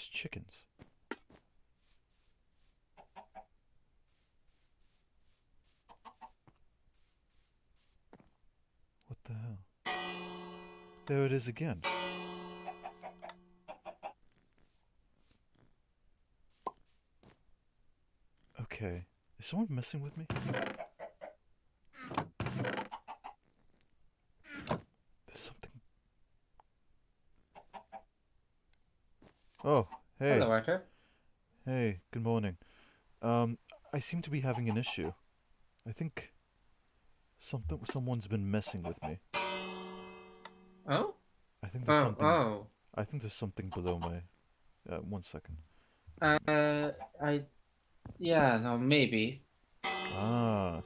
There's chickens. What the hell? There it is again. Okay. Is someone messing with me? There's something. Oh, hey. Hello, Arthur. Hey, good morning. Um, I seem to be having an issue. I think someone's been messing with me. Oh? I think there's Oh, something. oh. I think there's something below my. 1 second. Uh, I, yeah, no, maybe. Ah.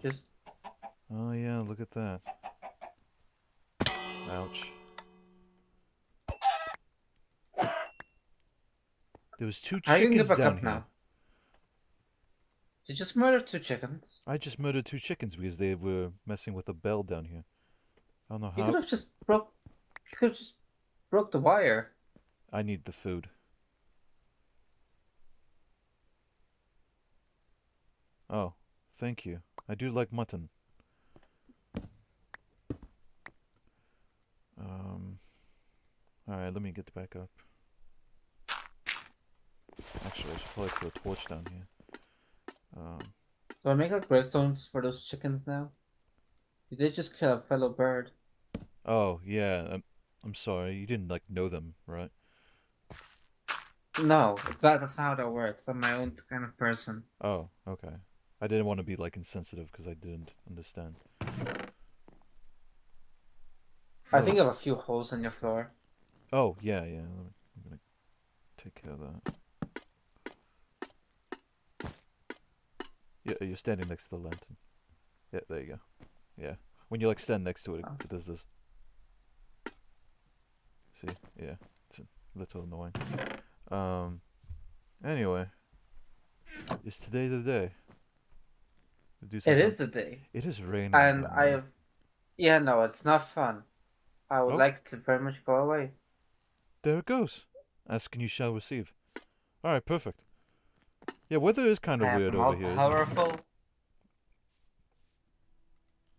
Just, Oh yeah. Look at that. Ouch. There was two I can get chickens back down up here. now. Did you just murder two chickens? I just murdered two chickens because they were messing with a bell down here. I don't know You could how. have just broke, you could have just broke the wire. I need the food. Oh, thank you. I do like mutton. Um, alright, let me get back up. Actually, I should probably put a torch down here. Um, So I make like gravestones for those chickens now. You did just kill a fellow bird. oh, yeah, I'm sorry. You didn't, like, know them, right? No, that's not how that works. I'm my own kind of person. Oh, okay. I didn't want to be, like, insensitive because I didn't understand. I Oh, think I have a few holes in your floor. oh, yeah, yeah. I'm gonna take care of that. Yeah, you're standing next to the lantern. Yeah, there you go. Yeah. When you, like, stand next to it, Oh. it does this. See? Yeah. It's a little annoying. Um, anyway. Is today the day to do some It fun? is the day. It is raining And again, I though. have, yeah, no, it's not fun. I would Oh, like to very much go away. there it goes. Ask and you shall receive. Alright, perfect. Yeah, weather is kind I of am weird over all here, isn't it? powerful.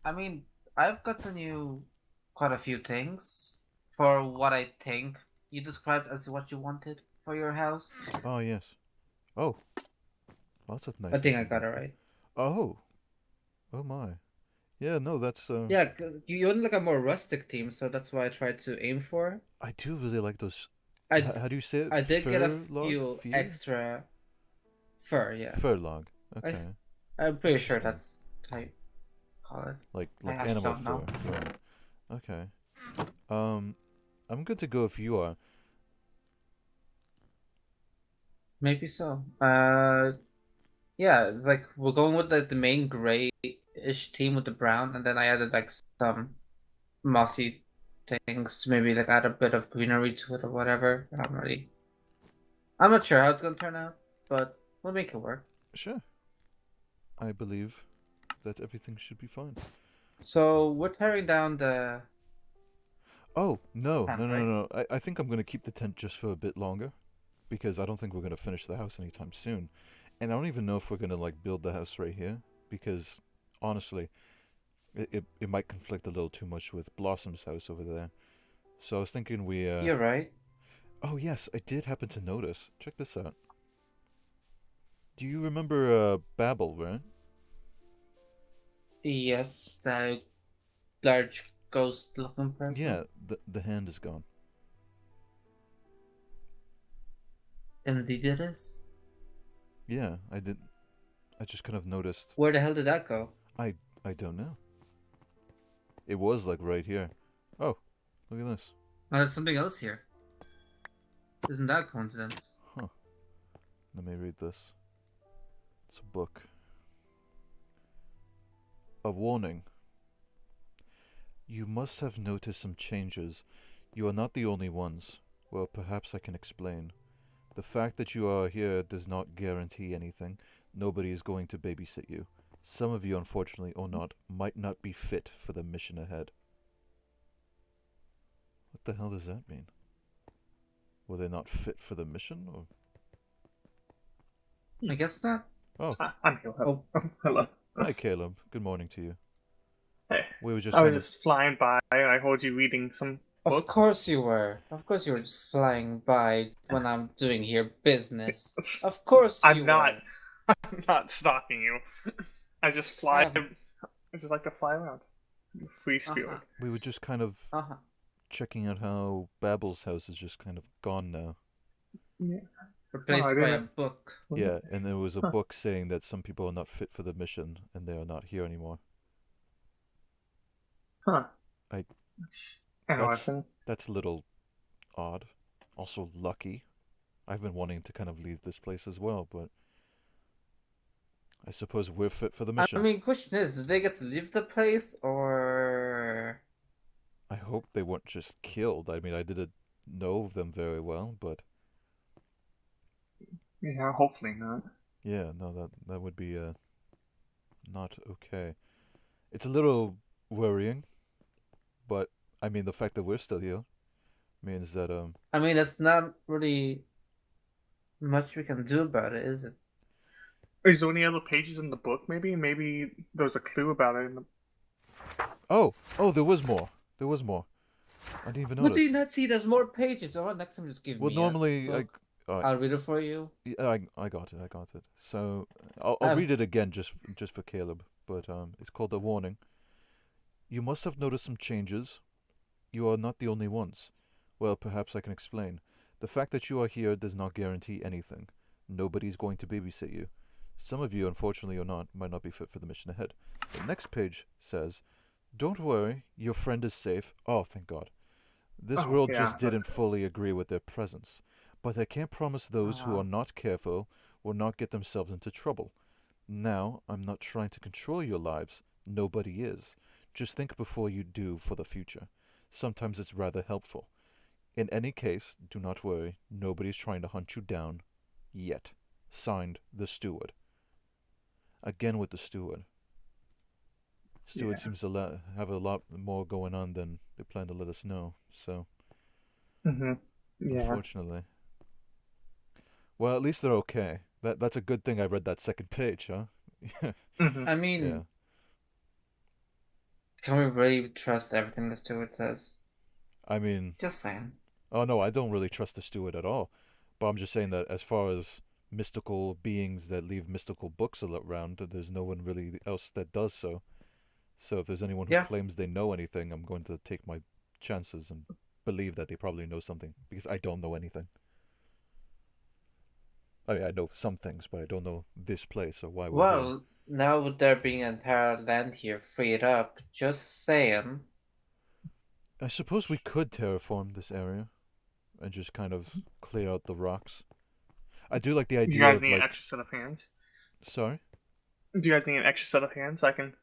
I mean, I've gotten you quite a few things for what I think you described as what you wanted for your house. Oh, yes. Oh, lots of I nice think I looking got wood. it right. Oh, oh my. Yeah, no, that's, Yeah, 'cause you only like a more rustic theme, so that's why I tried to aim for. I do really like those. I How do you say it? I did get a Fur log? few Fear? extra fur, yeah. Fur log. I, s- Okay. I'm pretty sure Interesting. that's how you call it. I Like actually animal don't fur. know. Right. Okay. Um, I'm good to go if you are. Maybe so. Yeah, it's like we're going with like the main grayish theme with the brown, and then I added like some mossy things to maybe like add a bit of greenery to it or whatever. I'm not sure how it's gonna turn out, but we'll make it work. Sure. I believe that everything should be fine. So we're tearing down the Oh, no, tent, no, no, right? no. I think I'm gonna keep the tent just for a bit longer because I don't think we're gonna finish the house anytime soon. And I don't even know if we're gonna like build the house right here because honestly, it might conflict a little too much with Blossom's house over there. So I was thinking You're right. oh yes, I did happen to notice. Check this out. Do you remember Babel, right? Yes, the large ghost-looking person. Yeah, the hand is gone. Indeed, it is. Yeah, I just kind of noticed. Where the hell did that go? I I don't know. It was like right here. Oh, look at this. Oh, there's something else here. Isn't that a coincidence? Huh. Let me read this. It's a book. A warning. You must have noticed some changes. You are not the only ones. Well, perhaps I can explain. The fact that you are here does not guarantee anything. Nobody is going to babysit you. Some of you, unfortunately or not, might not be fit for the mission ahead. What the hell does that mean? Were they not fit for the mission, or? I guess not. Oh, I'm here. Oh, hello. hi Caleb. Good morning to you. Hey, We were just I was kind of... just flying by. I heard you reading some Of book. course you were. Of course you were just flying by when I'm doing here business. Of course you I'm not. were. I'm not stalking you. I just fly. Um, I just like to fly around. Free spirit. uh-huh. We were just kind of Uh-huh. checking out how Babel's house is just kind of gone now. Yeah. Replaced I by a didn't. book. Yeah, and there was a Huh. book saying that some people are not fit for the mission, and they are not here anymore. Huh. I- That's interesting. That's a little odd. Also lucky. I've been wanting to kind of leave this place as well, but I suppose we're fit for the I mission. mean, question is, did they get to leave the place or? I hope they weren't just killed. I mean, I didn't know them very well, but Yeah, hopefully not. yeah, no, that would be not okay. It's a little worrying, but I mean, the fact that we're still here means that I mean, it's not really much we can do about it, is it? Is there any other pages in the book? Maybe there's a clue about it. oh, there was more. There was more. I didn't even What do you notice. not see? There's more pages. Oh, next time just give Well, me normally, a book. I I'll read it for you. yeah, I got it. I got it. So I'll read it again just for Caleb. But it's called A Warning. You must have noticed some changes. You are not the only ones. Well, perhaps I can explain. The fact that you are here does not guarantee anything. Nobody's going to babysit you. Some of you, unfortunately or not, might not be fit for the mission ahead. The next page says, "Don't worry, your friend is safe." Oh, thank God. This Oh, world yeah, just didn't that's- fully agree with their presence. But I can't promise those who Uh-huh. are not careful will not get themselves into trouble. Now, I'm not trying to control your lives. Nobody is. Just think before you do for the future. Sometimes it's rather helpful. In any case, do not worry. Nobody's trying to hunt you down. Yet. Signed, the steward. Again with the steward. Steward Yeah. seems to have a lot more going on than they plan to let us know, so Mhm. Yeah. unfortunately. Well, at least they're okay. That's a good thing I read that second page, huh? Mhm. I mean, Yeah. can we really trust everything the steward says? I mean, Just saying. oh no, I don't really trust the steward at all. But I'm just saying that as far as mystical beings that leave mystical books around, there's no one really else that does so. So if there's anyone who Yeah. claims they know anything, I'm going to take my chances and believe that they probably know something because I don't know anything. I mean, I know some things, but I don't know this place or why we're here. Well, now with there being an entire land here freed up, just saying. I suppose we could terraform this area and just kind of clear out the rocks. I do like the You idea guys of need an like, extra set of hands? sorry? Do you guys need an extra set of hands? I can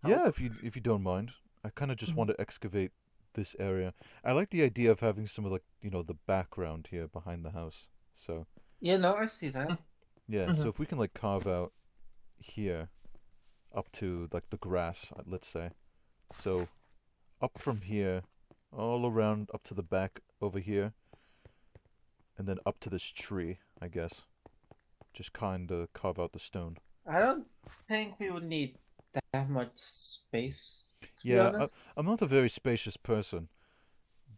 help. Yeah, if you don't mind. I kind of just Mhm. want to excavate this area. I like the idea of having some of like, the background here behind the house. So, Yeah, no, I see that. yeah, so Mhm. if we can like carve out here up to like the grass, let's say. So, up from here, all around up to the back over here, and then up to this tree, I guess. Just kind of carve out the stone. I don't think we would need that much space, to be Yeah, honest. I'm not a very spacious person,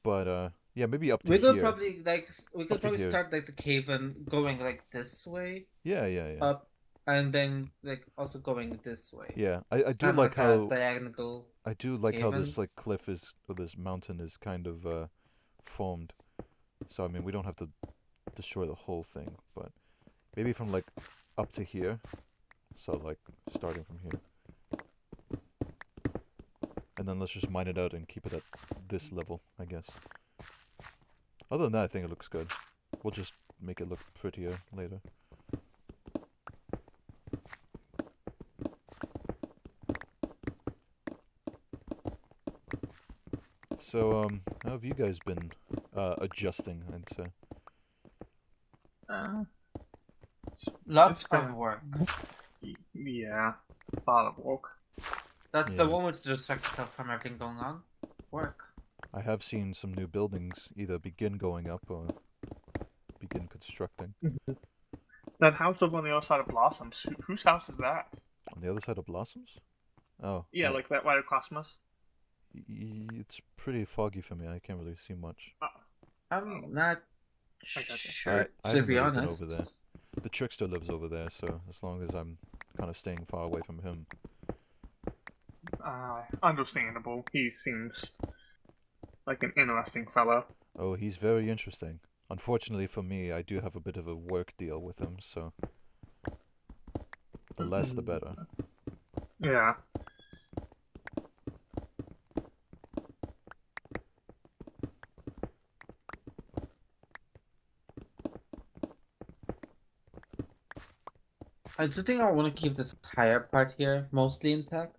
but yeah, maybe up to We could here. probably we Up could to probably here. start like the cave and going like this way Yeah, yeah, yeah. up, and then like also going this way. Yeah, I do Kind of like like a how diagonal how cave in. this like cliff is or this mountain is kind of formed. So I mean, we don't have to destroy the whole thing, but maybe from like up to here. So like starting from here. And then let's just mine it out and keep it at this level, I guess. Other than that, I think it looks good. We'll just make it look prettier later. So, how have you guys been adjusting, I'd say? Uh, Lots it's of been work. yeah, a lot of work. That's Yeah. the one way to distract yourself from everything going on. Work. I have seen some new buildings either begin going up or begin constructing. That house over on the other side of Blossoms. Whose house is that? On the other side of Blossoms? Oh. Yeah, like that right across from us. It's pretty foggy for me. I can't really see much. I'm not I gotcha. sure, I to haven't be really been honest. over there. The trickster lives over there, so as long as I'm kind of staying far away from him. Understandable. He seems like an interesting fellow. Oh, he's very interesting. Unfortunately for me, I do have a bit of a work deal with him, so the less the better. Yeah. I do think I want to keep this higher part here mostly intact.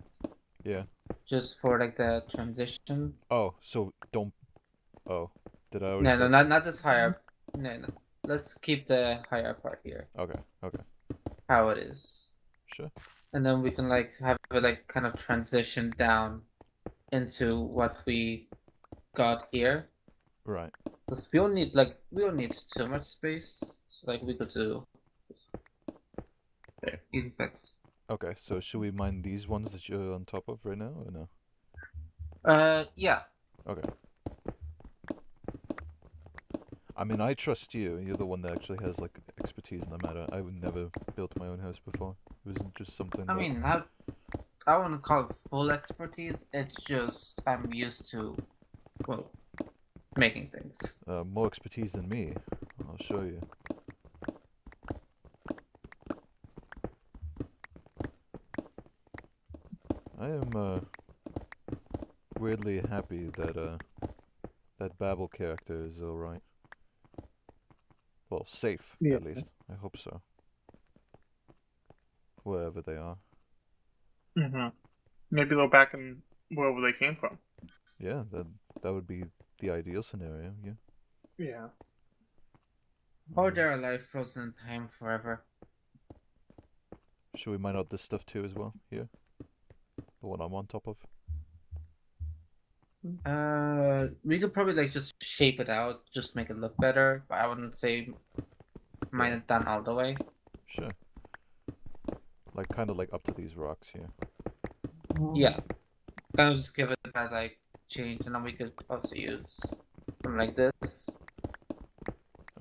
Yeah. Just for like the transition. Oh, so don't... Oh, did I already No, say... not this higher. No. Let's keep the higher part here. Okay. How it is. Sure. And then we can like have it like kind of transition down into what we got here. Right. Because we don't need too much space. So like we could do there, easy fix. Okay, so should we mine these ones that you're on top of right now, or no? Yeah. Okay. I mean, I trust you. You're the one that actually has, like, expertise in the matter. I would never built my own house before. It was just something I mean, I wouldn't call it full expertise. It's just I'm used to, well, making things. more expertise than me. I'll show you. I am, weirdly happy that, that Babel character is alright. Well, safe, Yeah. at least. I hope so. Wherever they are. Maybe they're back in wherever they came from. Yeah, that would be the ideal scenario, yeah. Yeah. Or they're alive, frozen in time forever. Should we mine out this stuff too as well, here? The one I'm on top of? We could probably like just shape it out, just make it look better, but I wouldn't say mine it down all the way. Sure. Like, kind of like up to these rocks here. Yeah. Kind of just give it that like change, and then we could also use something like this.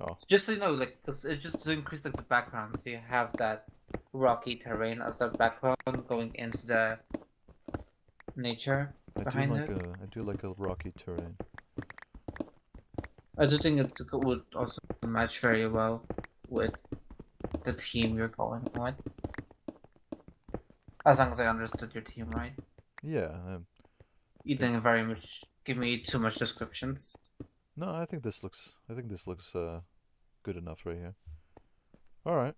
Oh. Just so you know, like, because it's just to increase like the background, so you have that rocky terrain as a background going into the nature behind it. I do like a rocky terrain. I do think it would also match very well with the team you're going with. As long as I understood your team right. Yeah. You didn't very much give me too much descriptions. No, I think this looks good enough right here. All right.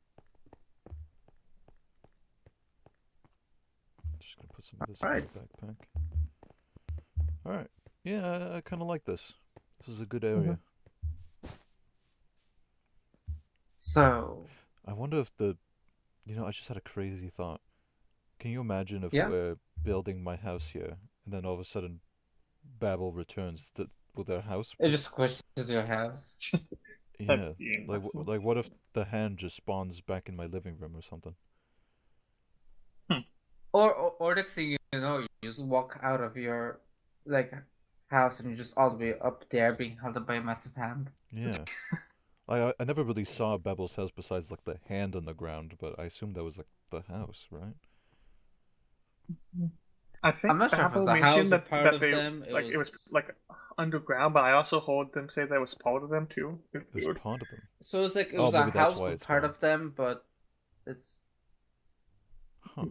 Just gonna put some of this in my backpack. All right. Yeah, I kind of like this. This is a good area. So I wonder if I just had a crazy thought. Can you imagine if Yeah. we're building my house here, and then all of a sudden, Babel returns with their house? it just squishes your house. Yeah. That'd be awesome. Like what if the hand just spawns back in my living room or something? Or next thing you know, you just walk out of your like house and you're just all the way up there being held up by a massive hand. Yeah. I never really saw Babel's house besides like the hand on the ground, but I assumed that was like the house, right? I think I'm not sure if it was Babel a house mentioned or that, part that of they them. it was like underground, but I also heard them say that was part of them too. It's It was weird. part of them. So it's like it Oh, was a maybe that's house why with it's part gone. of them, but it's Huh.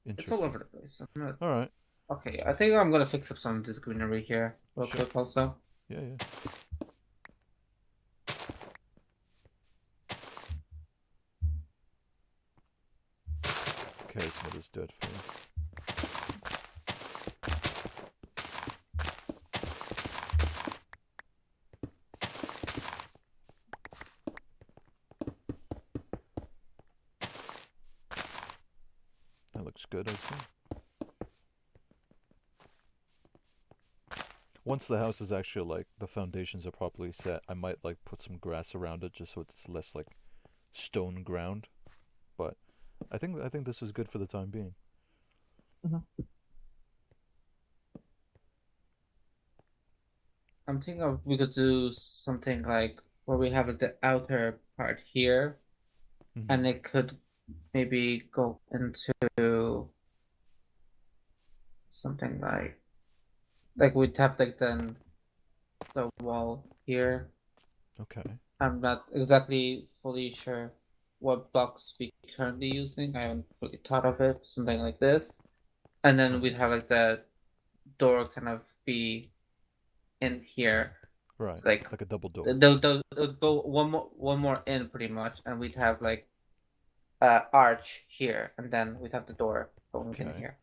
it's all Interesting. over the place. I'm not... All right. Okay, I think I'm gonna fix up some of this greenery here real Sure. quick also. Yeah, yeah. Okay, some of this dirt for you. That looks good, I think. Once the house is actually like the foundations are properly set, I might like put some grass around it just so it's less like stone ground. But I think this is good for the time being. I'm thinking of we could do something like where we have like, the outer part here, and it could maybe go into something like we'd have like then the wall here. Okay. I'm not exactly fully sure what blocks we currently using. I haven't fully thought of it. Something like this, and then we'd have like the door kind of be in here, Right. like a double door. it would go one more in pretty much, and we'd have like arch here, and then we'd have the door going in Okay. here.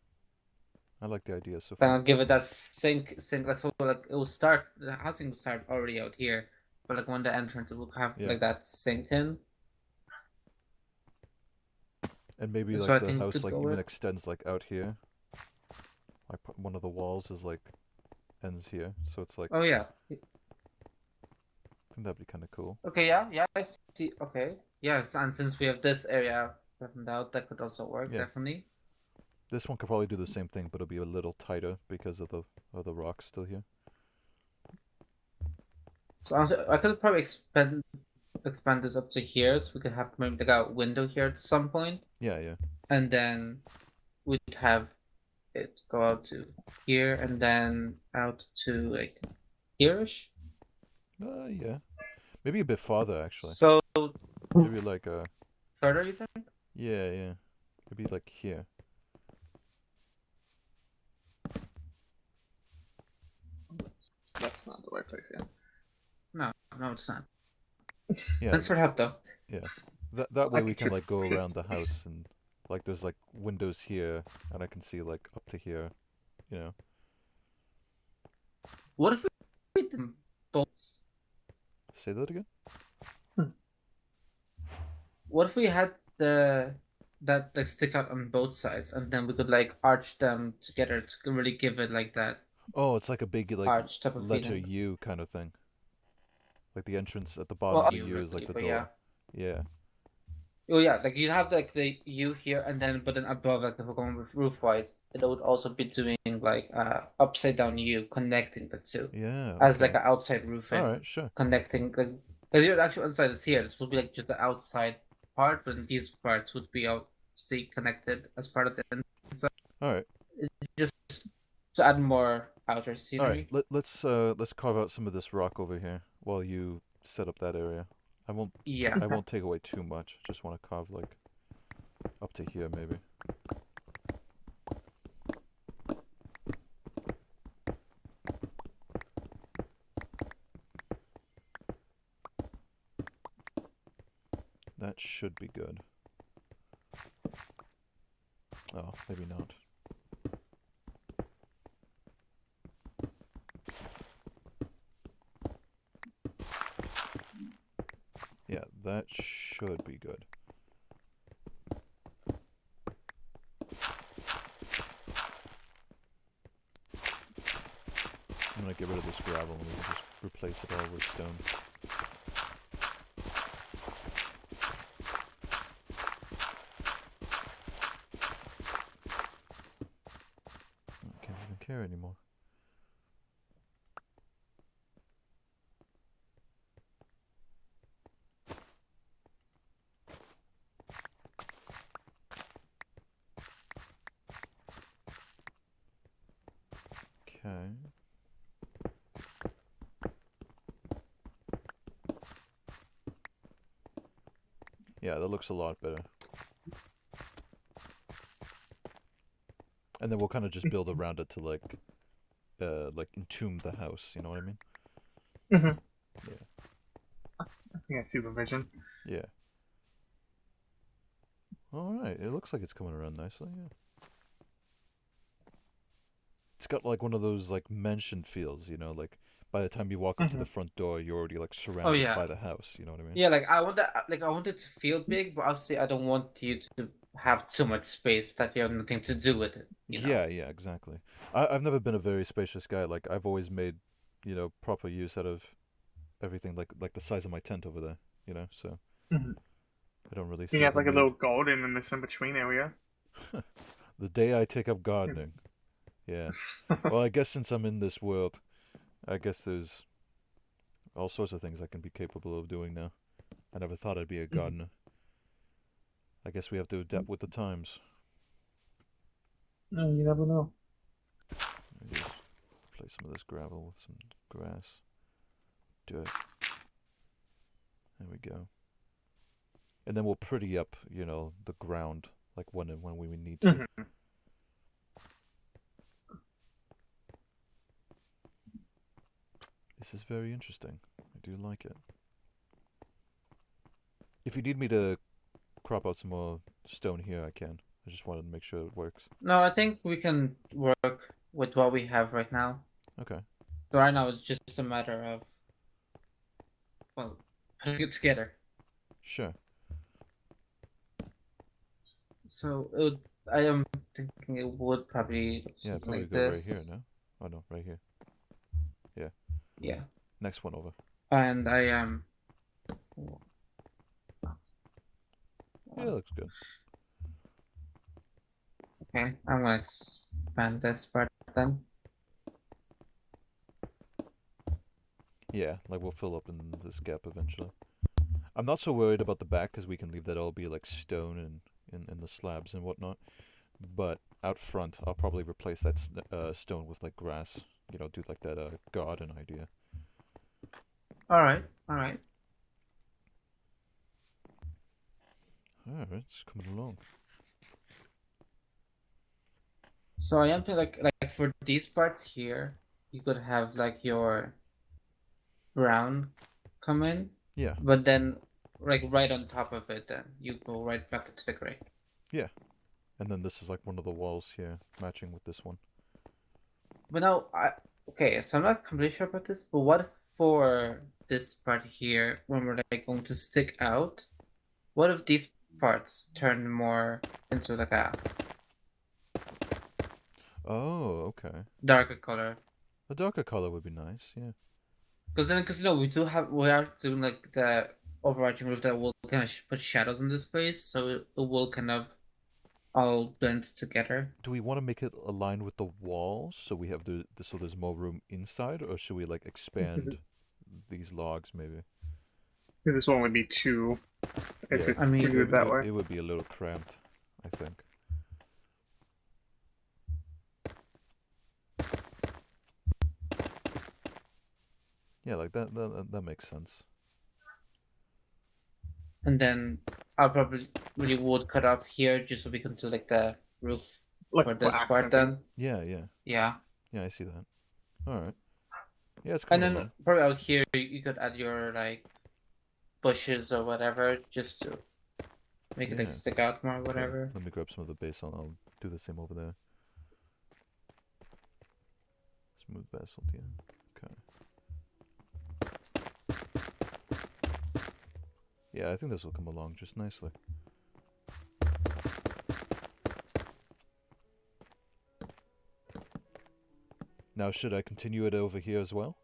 I like the idea so Then far. I'll give it that sink like so like it will start the housing will start already out here, but like when the entrance it will have Yeah. like that sink in. And maybe So like I the think we house could like go even with. extends like out here. I put one of the walls is like ends here, so it's like Oh yeah. I think that'd be kind of cool. Okay, yeah, I see. Okay, yes, and since we have this area flattened out, that could also work Yeah. definitely. This one could probably do the same thing, but it'll be a little tighter because of the rocks still here. So honestly, I could probably expand this up to here, so we could have maybe like a window here at some point, Yeah, yeah. and then we'd have it go out to here, and then out to like here-ish. Yeah. Maybe a bit farther actually. So Maybe like further, you think? yeah, yeah. Maybe like here. That's not the right place, yeah. No, it's not. Yeah. Thanks for help, though. Yeah. That way I we could can like go around the house and like there's like windows here and I can see like up to here, you know. What if we did both? Say that again? What if we had that like stick out on both sides, and then we could like arch them together to really give it like that Oh, it's like a big like arch type of letter feeling. U kind of thing. Like the entrance at the bottom Well, of the U is like the but door. Yeah. Oh yeah, like you have like the U here, and then but then above, like if we're going with roof wise, it would also be doing like upside down U connecting the two Yeah. as like Okay. an outside roofing All right. Sure. connecting. Like, because your actual inside is here. This would be like just the outside part, but then these parts would be out see connected as part of the inside. All right. Just to add more outer All scenery. right. Let's carve out some of this rock over here while you set up that area. I won't Yeah. I won't take away too much. Just want to carve like up to here maybe. That should be good. Oh, maybe not. Yeah, that should be good. I'm gonna get rid of this gravel and we can just replace it all with stone. I can't even care anymore. Okay. Yeah, that looks a lot better. And then we'll kind of just build around it to like entomb the house, you know what I mean? Mm-hmm. Yeah. I think I see the vision. Yeah. Alright, it looks like it's coming around nicely, yeah. It's got like one of those like mansion feels, you know, like by the time you walk up to the front door, you're already like surrounded yeah. by the house, you know what I mean? Yeah, like I want that. Like I want it to feel big, but obviously I don't want you to have too much space that you have nothing to do with it. You know? Yeah, yeah, exactly. I've never been a very spacious guy. Like I've always made proper use out of everything, like the size of my tent over there, so Mhm. I don't really You see have the like a need. little garden in this in between area. The day I take up gardening. Yeah. Well, I guess since I'm in this world, I guess there's all sorts of things I can be capable of doing now. I never thought I'd be a gardener. I guess we have to adapt with the times. No, you never know. Let me just replace some of this gravel with some grass, dirt. There we go. And then we'll pretty up, the ground, like when we need to. Mhm. This is very interesting. I do like it. If you need me to crop out some more stone here, I can. I just wanted to make sure it works. No, I think we can work with what we have right now. Okay. So right now it's just a matter of, well, putting it together. Sure. So I am thinking it would probably look Yeah, something probably like go right here, this. no? Oh no, right here. Yeah. Yeah. Next one over. And I am. Yeah, looks good. Okay, I'm gonna expand this part then. Yeah, like we'll fill up in this gap eventually. I'm not so worried about the back because we can leave that all be like stone and in the slabs and whatnot. But out front, I'll probably replace that stone with like grass. Do like that garden idea. Alright, alright. Alright, it's coming along. So I am to like for these parts here, you could have like your brown come in. Yeah. But then like right on top of it then you go right back into the gray. Yeah. And then this is like one of the walls here, matching with this one. But now okay, so I'm not completely sure about this, but what for this part here when we're like going to stick out? What if these parts turn more into like a Oh, okay. darker color? A darker color would be nice, yeah. Because we are doing like the overarching roof that will kind of put shadows in this place, so it will kind of all blend together. Do we want to make it aligned with the walls so we have so there's more room inside, or should we like expand these logs maybe? This one would be two if Yeah, it I mean, we do it that way. it would be a little cramped, I think. Yeah, like that makes sense. And then I'll probably really would cut off here just so we can do like the roof Like for for this part accenting. then. Yeah, yeah. Yeah. Yeah, I see that. Alright. Yeah, it's And coming then along. probably out here you could add your like bushes or whatever just to make it like Yeah. stick out more or Okay, whatever. let me grab some of the base. I'll do the same over there. Smooth basalt, yeah. Okay. Yeah, I think this will come along just nicely. Now, should I continue it over here as well?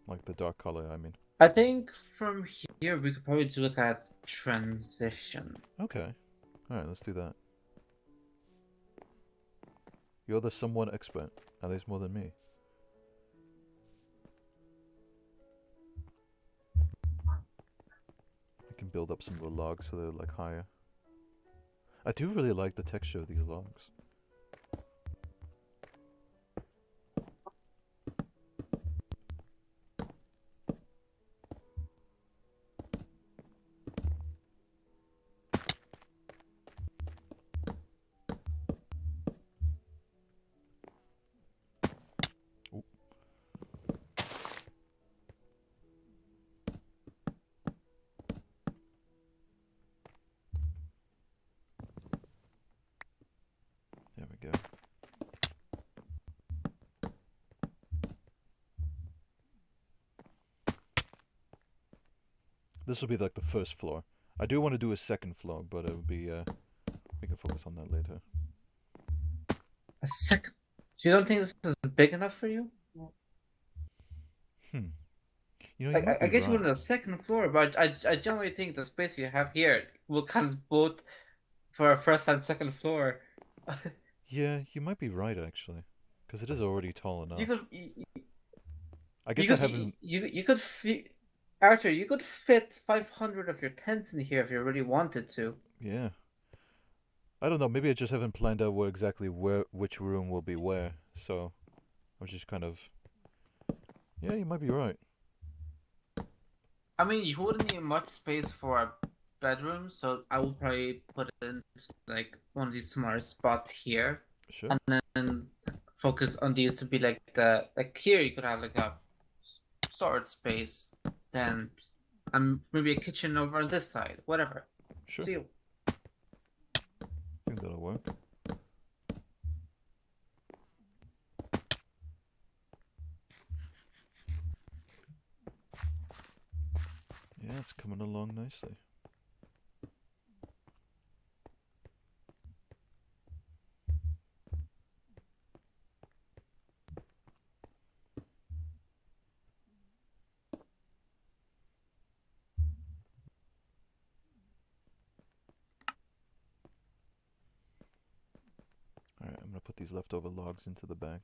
Like the dark color, I mean. I think from here we could probably do like a transition. Okay. Alright, let's do that. You're the somewhat expert, at least more than me. I can build up some of the logs so they're like higher. I do really like the texture of these logs. Ooh. There we go. This will be like the first floor. I do want to do a second floor, but it would be, we can focus on that later. A second. So you don't think this is big enough for you? Hmm. You know, you Like might I be get you on right. the second floor, but I generally think the space you have here will count as both for a first and second floor. Yeah, you might be right actually, because it is already tall You enough. could I you guess I could haven't. you could fit Arthur, you could fit 500 of your tents in here if you really wanted to. Yeah. I don't know. Maybe I just haven't planned out where exactly which room will be where. So I was just kind of. Yeah, you might be right. I mean, you wouldn't need much space for a bedroom, so I would probably put it in like one of these smaller spots here, Sure. and then focus on these to be like the like here you could have like a storage space, then maybe a kitchen over on this side, whatever. Sure. See you. I think that'll work. Yeah, it's coming along nicely. Alright, I'm gonna put these leftover logs into the bag.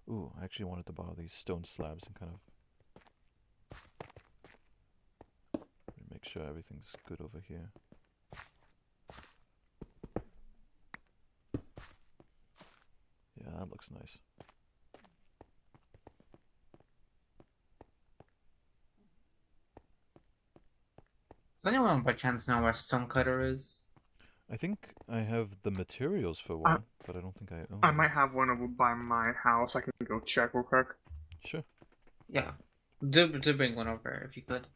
Ooh, I actually wanted to borrow these stone slabs and kind of make sure everything's good over here. Yeah, that looks nice. Does anyone by chance know where Stonecutter is? I think I have the materials for I one, but I don't think I own I one. might have one over by my house. I can go check real quick. Sure. Yeah, do bring one over if you could.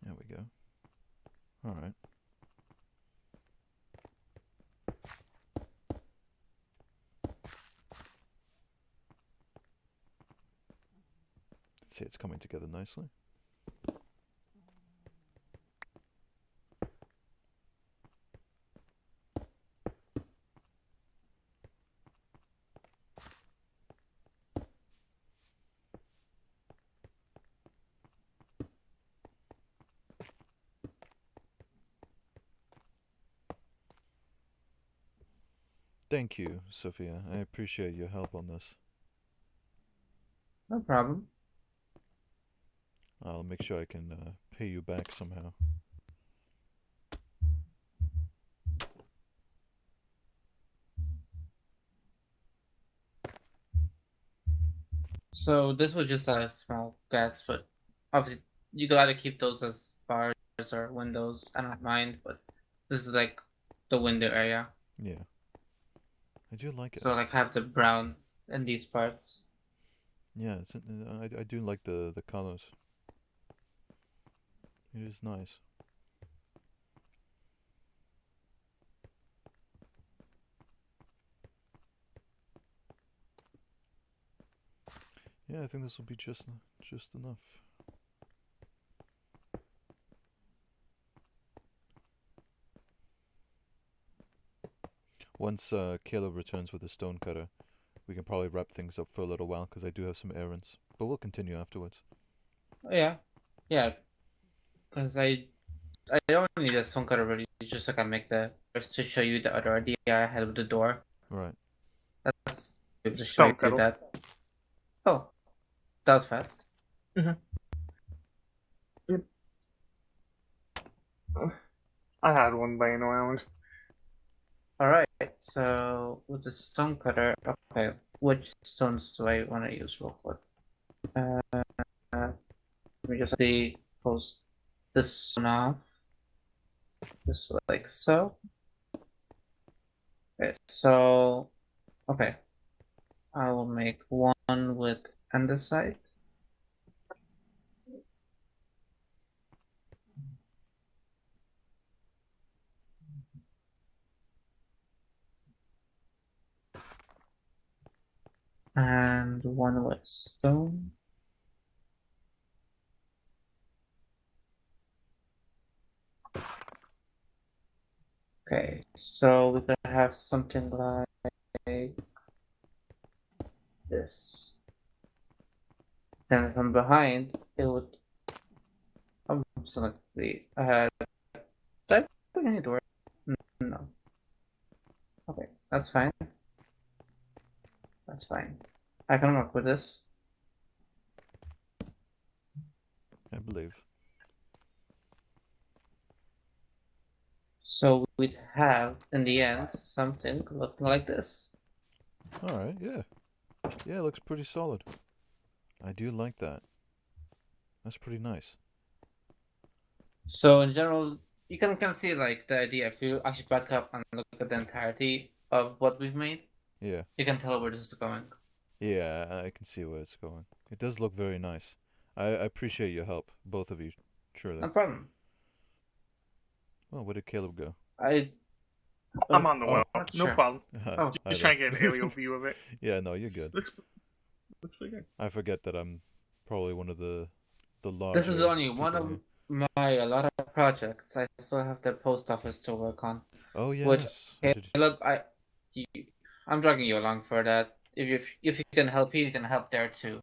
There we go. Alright. See, it's coming together nicely. Thank you, Sophia. I appreciate your help on this. No problem. I'll make sure I can pay you back somehow. So this was just a small guess, but obviously you gotta keep those as bars or windows. I don't mind, but this is like the window area. Yeah, I do like it So like actually. have the brown in these parts. Yeah, I do like the colors. It is nice. Yeah, I think this will be just enough. Once Caleb returns with the stonecutter, we can probably wrap things up for a little while because I do have some errands. But we'll continue afterwards. Oh, yeah, yeah. Because I don't need a stone cutter really. It's just like I make the just to show you the other idea I had with the door. Right. That's to show Stone you kettle. that. Oh, that was fast. Mm-hmm. Yep. I had one laying around. All right. So with the stone cutter, okay. Which stones do I want to use real quick? Uh, let me just post this one off, just like so. Okay. So okay, I will make one with andesite. And one with stone. Okay, so we could have something like this. Then from behind, it would. I'm selecting. Do I put any door? No. Okay, that's fine. That's fine. I can work with this. I believe. So we'd have, in the end, something looking like this. Alright, yeah. Yeah, it looks pretty solid. I do like that. That's pretty nice. So in general, you can see like the idea. If you actually back up and look at the entirety of what we've made, Yeah. you can tell where this is going. Yeah, I can see where it's going. It does look very nice. I appreciate your help, both of you, truly. No problem. Well, where did Caleb go? I'm on the well. Oh, No sure. problem. Oh, Hi Just there. trying to get an aerial view of it. Yeah, no, you're good. Looks pretty good. I forget that I'm probably one of the this larger is only one people of here. my a lot of projects. I still have the post office to work on. Oh Which yes. I did. Caleb, I'm dragging you along for that. If you can help here, you can help there too.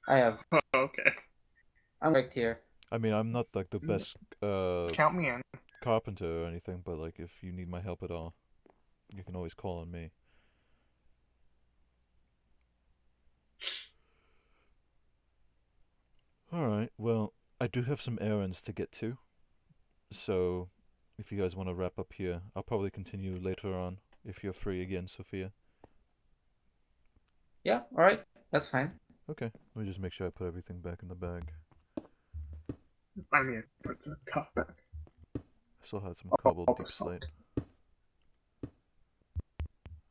Oh, okay. I'm right here. I mean, I'm not like the best Count me in. carpenter or anything, but like if you need my help at all, you can always call on me. Alright, well, I do have some errands to get to. So, if you guys want to wrap up here, I'll probably continue later on if you're free again, Sophia. Yeah, all right, that's fine. Okay, let me just make sure I put everything back in the bag. I mean, it's a tough bag. I still had some cobbled deep slate.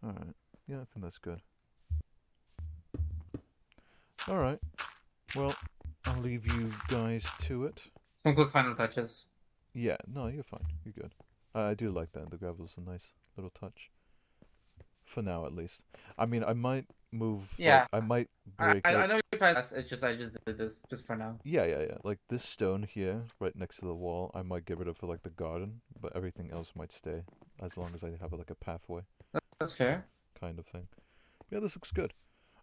Alright, yeah, I think that's good. Alright, well, I'll leave you guys to it. Some quick final touches. Yeah, no, you're fine. You're good. I do like that. The gravel's a nice little touch. For now, at least. I mean, I might move. Yeah. Like, I might break. I know your plan. It's just I just did this just for now. Yeah, yeah, yeah. Like this stone here, right next to the wall, I might get rid of for like the garden, but everything else might stay, as long as I have like a pathway That's fair. kind of thing. Yeah, this looks good.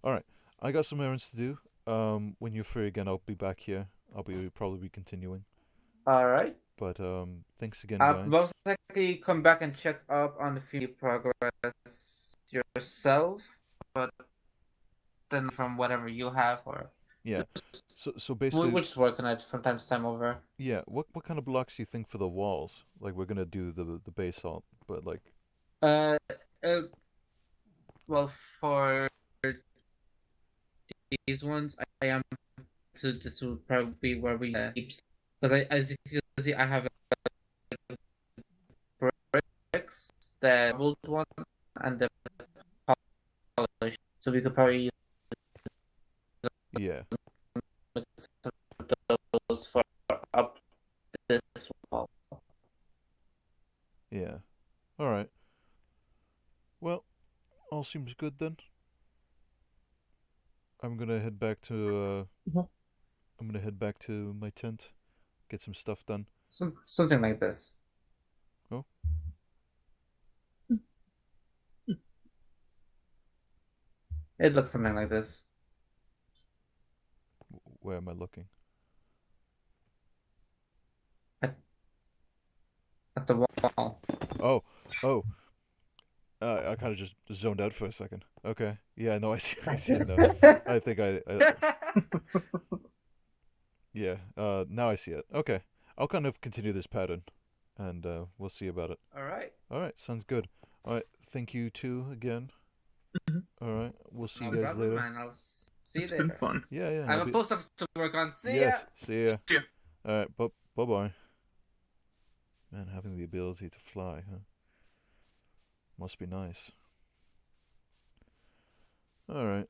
All right, I got some errands to do. When you're free again, I'll be back here. Probably be continuing. All right. But thanks again, guys. Most likely come back and check up on the field progress yourself, but then from whatever you have or Yeah. So basically, we'll just work on it from time to time over. yeah. What kind of blocks do you think for the walls? Like we're gonna do the basalt, but like. Uh, well, for these ones, I am. So this will probably be where we keep, because as you can see, I have bricks, the wood one, and the polish. So we could probably use Yeah. those for up this wall. Yeah. All right. Well, all seems good then. I'm gonna head back to I'm gonna head back to my tent, get some stuff done. Something like this. Oh. It looks something like this. Where am I looking? At the wall. Oh, oh. I kind of just zoned out for a second. Okay. Yeah. No, I see. I see it now. I think yeah. Now I see it. Okay. I'll kind of continue this pattern, and we'll see about it. All right. All right. Sounds good. All right. Thank you too again. All right. We'll see you guys problem, later. man. I'll see you It's later. been fun. Yeah. Yeah. I have a post office to work on. See ya. Yes. See ya. See ya. All right. Bye bye. Man, having the ability to fly, huh? Must be nice. Alright.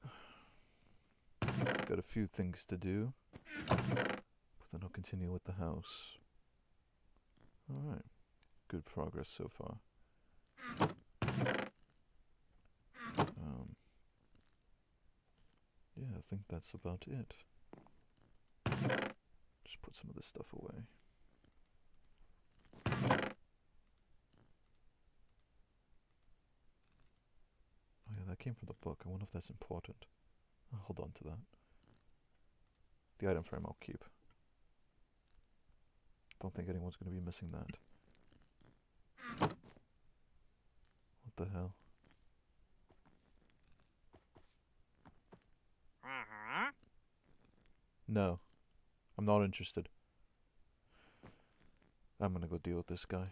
Got a few things to do. But then I'll continue with the house. Alright. Good progress so far. Yeah, I think that's about it. Just put some of this stuff away. Oh yeah, that came from the book. I wonder if that's important. I'll hold on to that. The item frame I'll keep. Don't think anyone's going to be missing that. What the hell? No. I'm not interested. I'm gonna go deal with this guy.